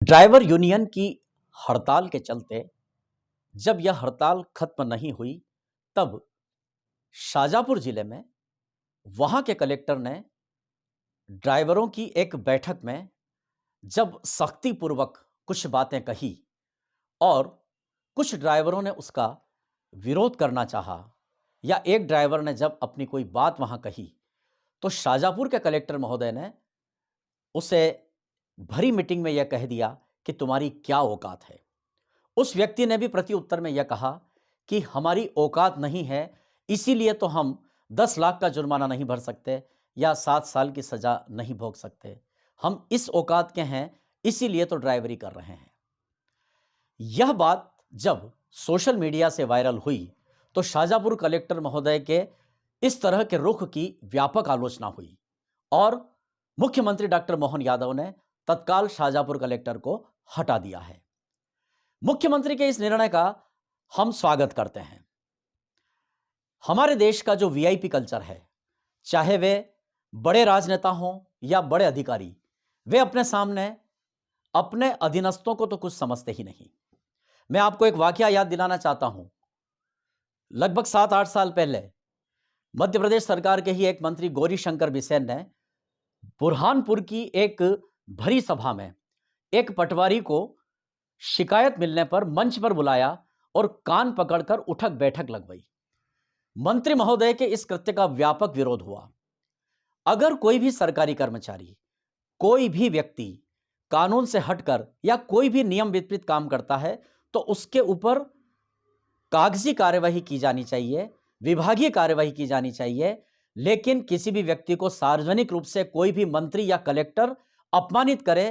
Driver union की हड़ताल के चलते जब यह हड़ताल खत्म नहीं हुई, तब शाजापुर जिले में वहां के कलेक्टर ने ड्राइवरों की एक बैठक में जब सख्ती पूर्वक कुछ बातें कही और कुछ ड्राइवरों ने उसका विरोध करना चाहा, या एक ड्राइवर ने जब अपनी कोई बात वहां कही, तो शाजापुर के कलेक्टर महोदय ने उसे भरी मीटिंग में यह कह दिया कि तुम्हारी क्या औकात है। उस व्यक्ति ने भी प्रति उत्तर में यह कहा कि हमारी औकात नहीं है, इसीलिए तो हम 10 लाख का जुर्माना नहीं भर सकते या 7 साल की सजा नहीं भोग सकते। हम इस औकात के हैं, इसीलिए तो ड्राइवरी कर रहे हैं। यह बात जब सोशल मीडिया से वायरल हुई, तो शाजापुर कलेक्टर महोदय के इस तरह के रुख की व्यापक आलोचना हुई और मुख्यमंत्री डॉक्टर मोहन यादव ने तत्काल शाजापुर कलेक्टर को हटा दिया है। मुख्यमंत्री के इस निर्णय का हम स्वागत करते हैं। हमारे देश का जो वीआईपी कल्चर है, चाहे वे बड़े राजनेता हों या बड़े अधिकारी, वे अपने सामने अपने अधीनस्थों को तो कुछ समझते ही नहीं। मैं आपको एक वाकया याद दिलाना चाहता हूं। लगभग 7-8 साल पहले मध्य प्रदेश सरकार के ही एक मंत्री गौरी शंकर बिसेन ने बुरहानपुर की एक भरी सभा में एक पटवारी को शिकायत मिलने पर मंच पर बुलाया और कान पकड़कर उठक बैठक लगवाई। मंत्री महोदय के इस कृत्य का व्यापक विरोध हुआ। अगर कोई भी सरकारी कर्मचारी, कोई भी व्यक्ति कानून से हटकर या कोई भी नियम विपरीत काम करता है, तो उसके ऊपर कागजी कार्यवाही की जानी चाहिए, विभागीय कार्यवाही की जानी चाहिए। लेकिन किसी भी व्यक्ति को सार्वजनिक रूप से कोई भी मंत्री या कलेक्टर अपमानित करे,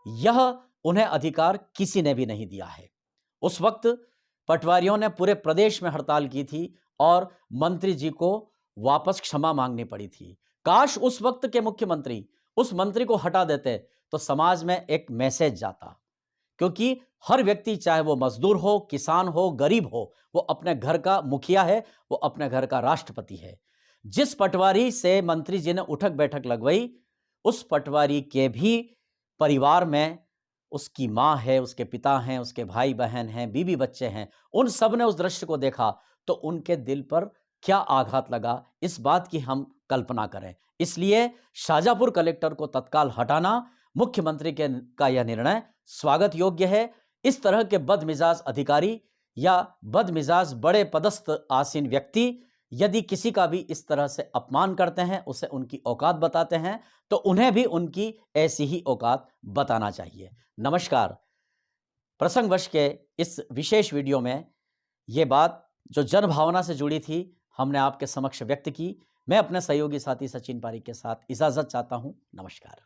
यह उन्हें अधिकार किसी ने भी नहीं दिया है। उस वक्त पटवारियों ने पूरे प्रदेश में हड़ताल की थी और मंत्री जी को वापस क्षमा मांगनी पड़ी थी। काश उस वक्त के मुख्यमंत्री उस मंत्री को हटा देते तो समाज में एक मैसेज जाता, क्योंकि हर व्यक्ति, चाहे वो मजदूर हो, किसान हो, गरीब हो, वो अपने घर का मुखिया है, वो अपने घर का राष्ट्रपति है। जिस पटवारी से मंत्री जी ने उठक बैठक लगवाई, उस पटवारी के भी परिवार में उसकी मां है, उसके पिता हैं, उसके भाई बहन हैं, बीवी बच्चे हैं। उन सब ने उस दृश्य को देखा तो उनके दिल पर क्या आघात लगा, इस बात की हम कल्पना करें। इसलिए शाजापुर कलेक्टर को तत्काल हटाना मुख्यमंत्री का यह निर्णय स्वागत योग्य है। इस तरह के बदमिजाज अधिकारी या बदमिजाज बड़े पदस्थ आसीन व्यक्ति यदि किसी का भी इस तरह से अपमान करते हैं, उसे उनकी औकात बताते हैं, तो उन्हें भी उनकी ऐसी ही औकात बताना चाहिए। नमस्कार। प्रसंगवश के इस विशेष वीडियो में यह बात जो जनभावना से जुड़ी थी, हमने आपके समक्ष व्यक्त की। मैं अपने सहयोगी साथी सचिन पारिक के साथ इजाजत चाहता हूं। नमस्कार।